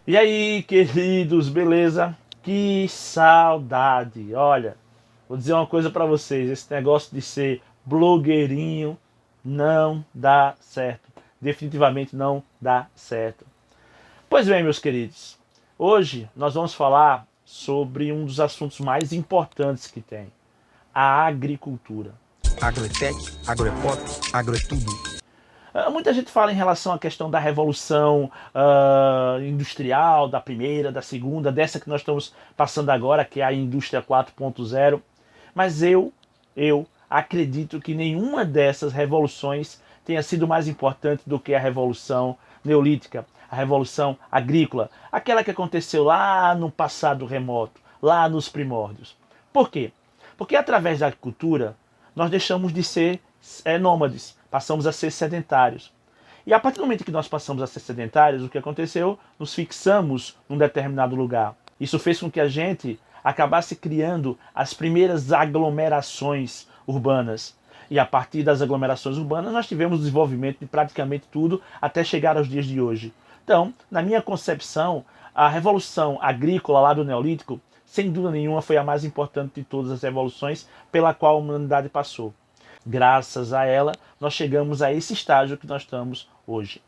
E aí, queridos, beleza? Que saudade! Olha, vou dizer uma coisa pra vocês, esse negócio de ser blogueirinho não dá certo. Definitivamente não dá certo. Pois bem, meus queridos, hoje nós vamos falar sobre um dos assuntos mais importantes que tem, a agricultura. Agrotech, agropop, agrotudo. Muita gente fala em relação à questão da revolução industrial, da primeira, da segunda, dessa que nós estamos passando agora, que é a indústria 4.0. Mas eu acredito que nenhuma dessas revoluções tenha sido mais importante do que a revolução neolítica, a revolução agrícola, aquela que aconteceu lá no passado remoto, lá nos primórdios. Por quê? Porque através da agricultura nós deixamos de ser nômades, passamos a ser sedentários. E a partir do momento que nós passamos a ser sedentários, o que aconteceu? Nos fixamos num determinado lugar. Isso fez com que a gente acabasse criando as primeiras aglomerações urbanas. E a partir das aglomerações urbanas nós tivemos o desenvolvimento de praticamente tudo até chegar aos dias de hoje. Então, na minha concepção, a revolução agrícola lá do Neolítico, sem dúvida nenhuma, foi a mais importante de todas as revoluções pela qual a humanidade passou. Graças a ela, nós chegamos a esse estágio que nós estamos hoje.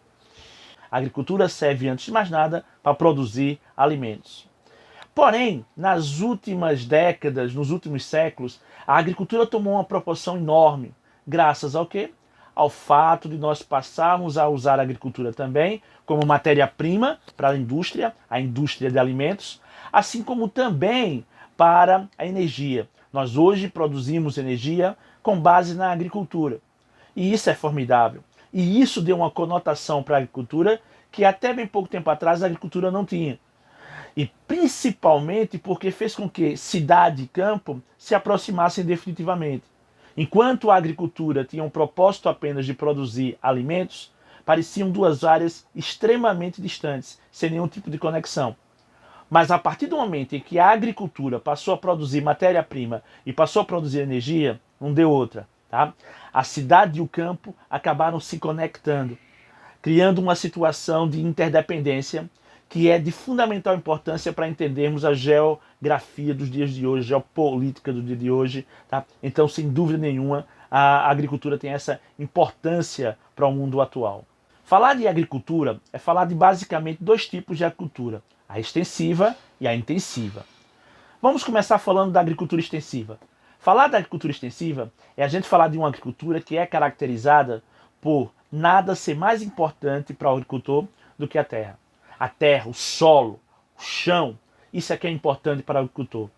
A agricultura serve, antes de mais nada, para produzir alimentos. Porém, nas últimas décadas, nos últimos séculos, a agricultura tomou uma proporção enorme. Graças ao quê? Ao fato de nós passarmos a usar a agricultura também como matéria-prima para a indústria de alimentos, assim como também para a energia. Nós hoje produzimos energia com base na agricultura. E isso é formidável. E isso deu uma conotação para a agricultura que até bem pouco tempo atrás a agricultura não tinha. E principalmente porque fez com que cidade e campo se aproximassem definitivamente. Enquanto a agricultura tinha um propósito apenas de produzir alimentos, pareciam duas áreas extremamente distantes, sem nenhum tipo de conexão. Mas a partir do momento em que a agricultura passou a produzir matéria-prima e passou a produzir energia, não deu outra. Tá? A cidade e o campo acabaram se conectando, criando uma situação de interdependência que é de fundamental importância para entendermos a geografia dos dias de hoje, a geopolítica do dia de hoje. Tá? Então, sem dúvida nenhuma, a agricultura tem essa importância para o mundo atual. Falar de agricultura é falar de basicamente dois tipos de agricultura, a extensiva e a intensiva. Vamos começar falando da agricultura extensiva. Falar da agricultura extensiva é a gente falar de uma agricultura que é caracterizada por nada ser mais importante para o agricultor do que a terra. A terra, o solo, o chão, isso é que é importante para o agricultor.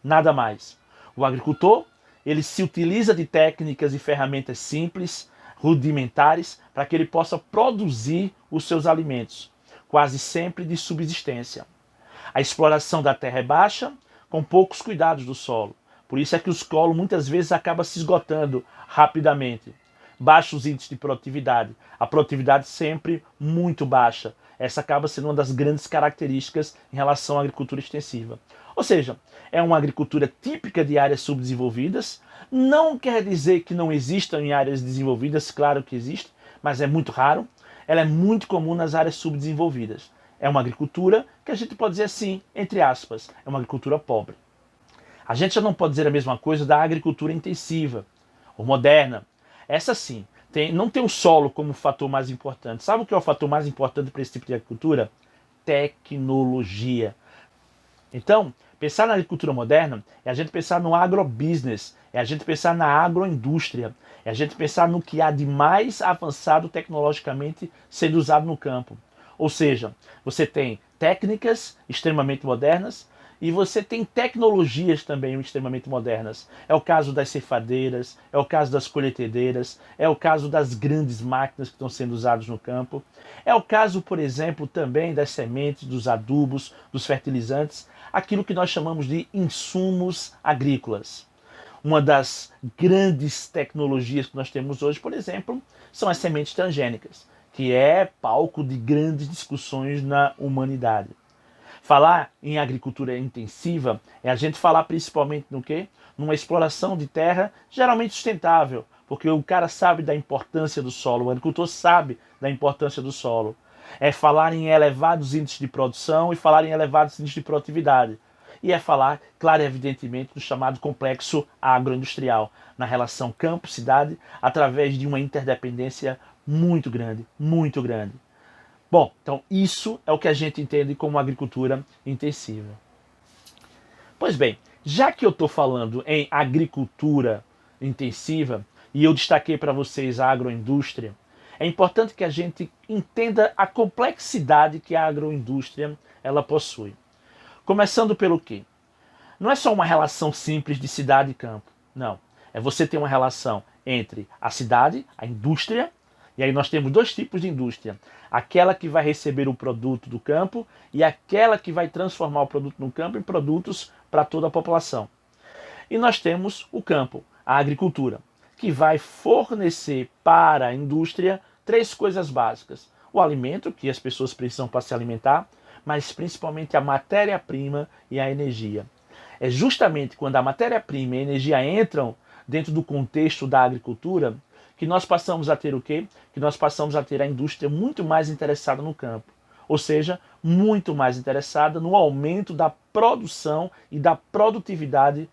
Nada mais. O agricultor, ele se utiliza de técnicas e ferramentas simples, rudimentares, para que ele possa produzir os seus alimentos, quase sempre de subsistência. A exploração da terra é baixa, com poucos cuidados do solo. Por isso é que o solo muitas vezes acaba se esgotando rapidamente. Baixos índices de produtividade. A produtividade sempre muito baixa. Essa acaba sendo uma das grandes características em relação à agricultura extensiva. Ou seja, é uma agricultura típica de áreas subdesenvolvidas. Não quer dizer que não existam em áreas desenvolvidas, claro que existe, mas é muito raro. Ela é muito comum nas áreas subdesenvolvidas. É uma agricultura que a gente pode dizer assim, entre aspas, é uma agricultura pobre. A gente já não pode dizer a mesma coisa da agricultura intensiva, ou moderna. Essa sim, não tem o solo como fator mais importante. Sabe o que é o fator mais importante para esse tipo de agricultura? Tecnologia. Então, pensar na agricultura moderna é a gente pensar no agrobusiness, é a gente pensar na agroindústria, é a gente pensar no que há de mais avançado tecnologicamente sendo usado no campo. Ou seja, você tem técnicas extremamente modernas e você tem tecnologias também extremamente modernas. É o caso das ceifadeiras, é o caso das colheitadeiras, é o caso das grandes máquinas que estão sendo usadas no campo. É o caso, por exemplo, também das sementes, dos adubos, dos fertilizantes, aquilo que nós chamamos de insumos agrícolas. Uma das grandes tecnologias que nós temos hoje, por exemplo, são as sementes transgênicas, que é palco de grandes discussões na humanidade. Falar em agricultura intensiva é a gente falar principalmente no quê? Numa exploração de terra geralmente sustentável, porque o cara sabe da importância do solo, o agricultor sabe da importância do solo. É falar em elevados índices de produção e falar em elevados índices de produtividade. E é falar, claro e evidentemente, do chamado complexo agroindustrial, na relação campo-cidade, através de uma interdependência muito grande, muito grande. Bom, então isso é o que a gente entende como agricultura intensiva. Pois bem, já que eu estou falando em agricultura intensiva, e eu destaquei para vocês a agroindústria, é importante que a gente entenda a complexidade que a agroindústria ela possui. Começando pelo quê? Não é só uma relação simples de cidade e campo. Não. É você ter uma relação entre a cidade, a indústria, e aí nós temos dois tipos de indústria. Aquela que vai receber o produto do campo e aquela que vai transformar o produto no campo em produtos para toda a população. E nós temos o campo, a agricultura, que vai fornecer para a indústria três coisas básicas. O alimento, que as pessoas precisam para se alimentar, mas principalmente a matéria-prima e a energia. É justamente quando a matéria-prima e a energia entram dentro do contexto da agricultura que nós passamos a ter o quê? Que nós passamos a ter a indústria muito mais interessada no campo. Ou seja, muito mais interessada no aumento da produção e da produtividade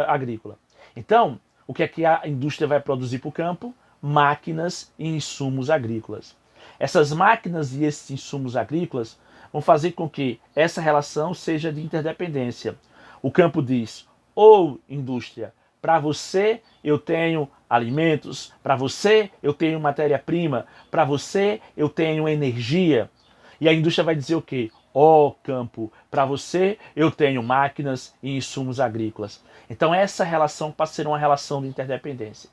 agrícola. Então, o que é que a indústria vai produzir para o campo? Máquinas e insumos agrícolas. Essas máquinas e esses insumos agrícolas vão fazer com que essa relação seja de interdependência. O campo diz, ou indústria, para você eu tenho alimentos, para você eu tenho matéria-prima, para você eu tenho energia. E a indústria vai dizer o quê? Ó campo, para você eu tenho máquinas e insumos agrícolas. Então essa relação passa a ser uma relação de interdependência.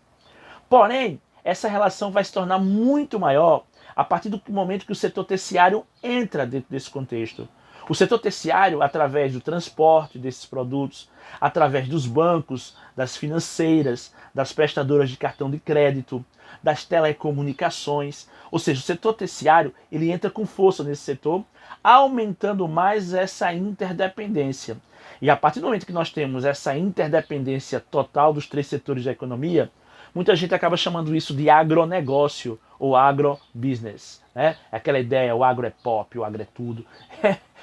Porém, essa relação vai se tornar muito maior a partir do momento que o setor terciário entra dentro desse contexto. O setor terciário, através do transporte desses produtos, através dos bancos, das financeiras, das prestadoras de cartão de crédito, das telecomunicações, ou seja, o setor terciário ele entra com força nesse setor, aumentando mais essa interdependência. E a partir do momento que nós temos essa interdependência total dos três setores da economia, muita gente acaba chamando isso de agronegócio ou agrobusiness. Né? Aquela ideia, o agro é pop, o agro é tudo.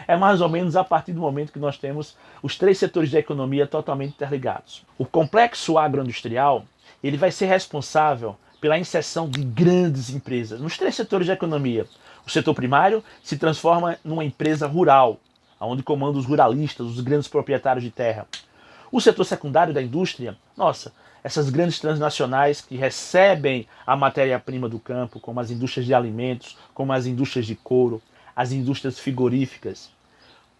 É mais ou menos a partir do momento que nós temos os três setores da economia totalmente interligados. O complexo agroindustrial ele vai ser responsável pela inserção de grandes empresas nos três setores da economia. O setor primário se transforma numa empresa rural, onde comanda os ruralistas, os grandes proprietários de terra. O setor secundário da indústria, nossa, essas grandes transnacionais que recebem a matéria-prima do campo, como as indústrias de alimentos, como as indústrias de couro, as indústrias frigoríficas.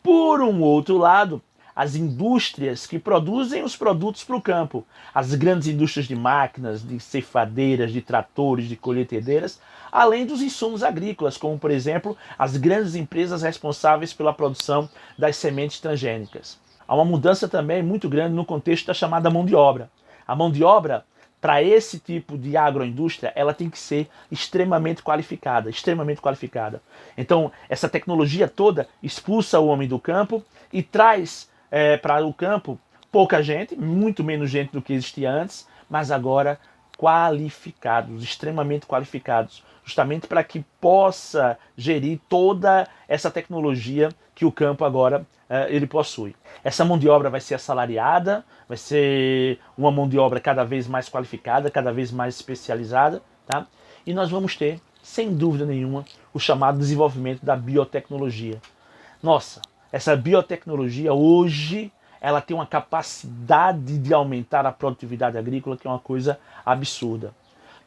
Por um outro lado, as indústrias que produzem os produtos para o campo, as grandes indústrias de máquinas, de ceifadeiras, de tratores, de colheitadeiras, além dos insumos agrícolas, como por exemplo as grandes empresas responsáveis pela produção das sementes transgênicas. Há uma mudança também muito grande no contexto da chamada mão de obra. A mão de obra, para esse tipo de agroindústria, ela tem que ser extremamente qualificada, extremamente qualificada. Então, essa tecnologia toda expulsa o homem do campo e traz para o campo pouca gente, muito menos gente do que existia antes, mas agora qualificados, extremamente qualificados, justamente para que possa gerir toda essa tecnologia que o campo agora ele possui. Essa mão de obra vai ser assalariada, vai ser uma mão de obra cada vez mais qualificada, cada vez mais especializada, tá? E nós vamos ter, sem dúvida nenhuma, o chamado desenvolvimento da biotecnologia. Nossa, essa biotecnologia hoje ela tem uma capacidade de aumentar a produtividade agrícola que é uma coisa absurda.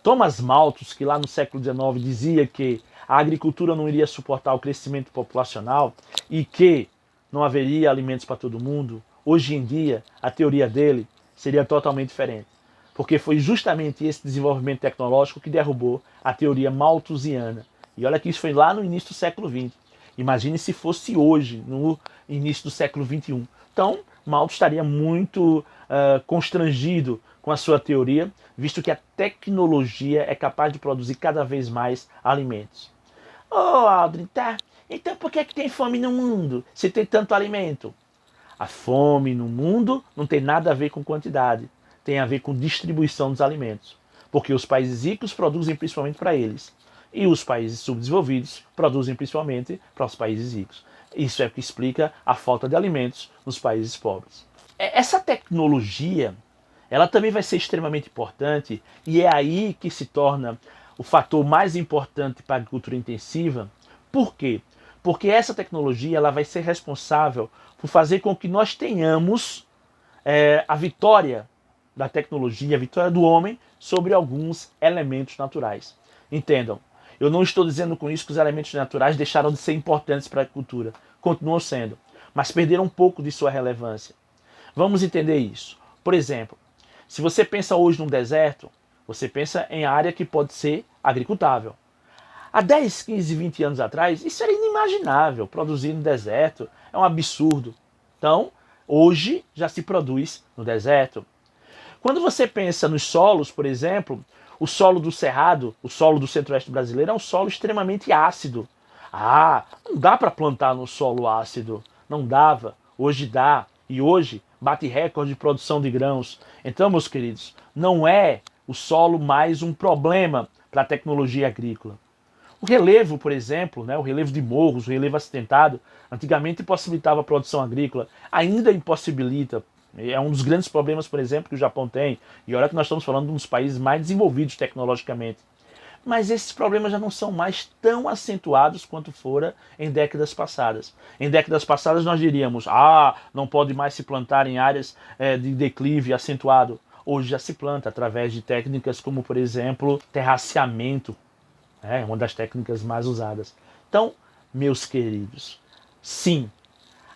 Thomas Malthus, que lá no século XIX dizia que a agricultura não iria suportar o crescimento populacional e que não haveria alimentos para todo mundo, hoje em dia a teoria dele seria totalmente diferente. Porque foi justamente esse desenvolvimento tecnológico que derrubou a teoria malthusiana. E olha que isso foi lá no início do século XX. Imagine se fosse hoje, no início do século XXI. Então, Malthus estaria muito constrangido com a sua teoria, visto que a tecnologia é capaz de produzir cada vez mais alimentos. Aldrin, tá? Então por que é que tem fome no mundo, se tem tanto alimento? A fome no mundo não tem nada a ver com quantidade, tem a ver com distribuição dos alimentos. Porque os países ricos produzem principalmente para eles. E os países subdesenvolvidos produzem principalmente para os países ricos. Isso é o que explica a falta de alimentos nos países pobres. Essa tecnologia, ela também vai ser extremamente importante e é aí que se torna o fator mais importante para a agricultura intensiva. Por quê? Porque essa tecnologia ela vai ser responsável por fazer com que nós tenhamos a vitória da tecnologia, a vitória do homem sobre alguns elementos naturais. Entendam, eu não estou dizendo com isso que os elementos naturais deixaram de ser importantes para a agricultura. Continuam sendo, mas perderam um pouco de sua relevância. Vamos entender isso. Por exemplo, se você pensa hoje num deserto, você pensa em área que pode ser agricultável. Há 10, 15, 20 anos atrás, isso era inimaginável. Produzir no deserto é um absurdo. Então, hoje já se produz no deserto. Quando você pensa nos solos, por exemplo, o solo do Cerrado, o solo do centro-oeste brasileiro é um solo extremamente ácido. Ah, não dá para plantar no solo ácido. Não dava. Hoje dá. E hoje bate recorde de produção de grãos. Então, meus queridos, não é o solo mais um problema para a tecnologia agrícola. O relevo, por exemplo, o relevo de morros, o relevo acidentado, antigamente possibilitava a produção agrícola, ainda impossibilita. É um dos grandes problemas, por exemplo, que o Japão tem. E olha que nós estamos falando de um dos países mais desenvolvidos tecnologicamente. Mas esses problemas já não são mais tão acentuados quanto fora em décadas passadas. Em décadas passadas nós diríamos, não pode mais se plantar em áreas de declive acentuado. Hoje já se planta através de técnicas como, por exemplo, terraceamento. É uma das técnicas mais usadas. Então, meus queridos, sim,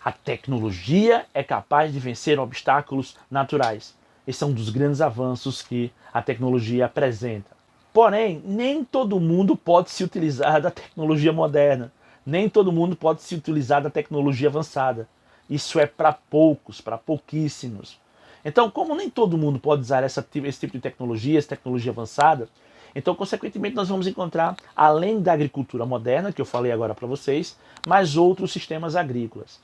a tecnologia é capaz de vencer obstáculos naturais. Esse é um dos grandes avanços que a tecnologia apresenta. Porém, nem todo mundo pode se utilizar da tecnologia moderna. Nem todo mundo pode se utilizar da tecnologia avançada. Isso é para poucos, para pouquíssimos. Então, como nem todo mundo pode usar esse tipo de tecnologia, essa tecnologia avançada, então, consequentemente, nós vamos encontrar, além da agricultura moderna, que eu falei agora para vocês, mais outros sistemas agrícolas.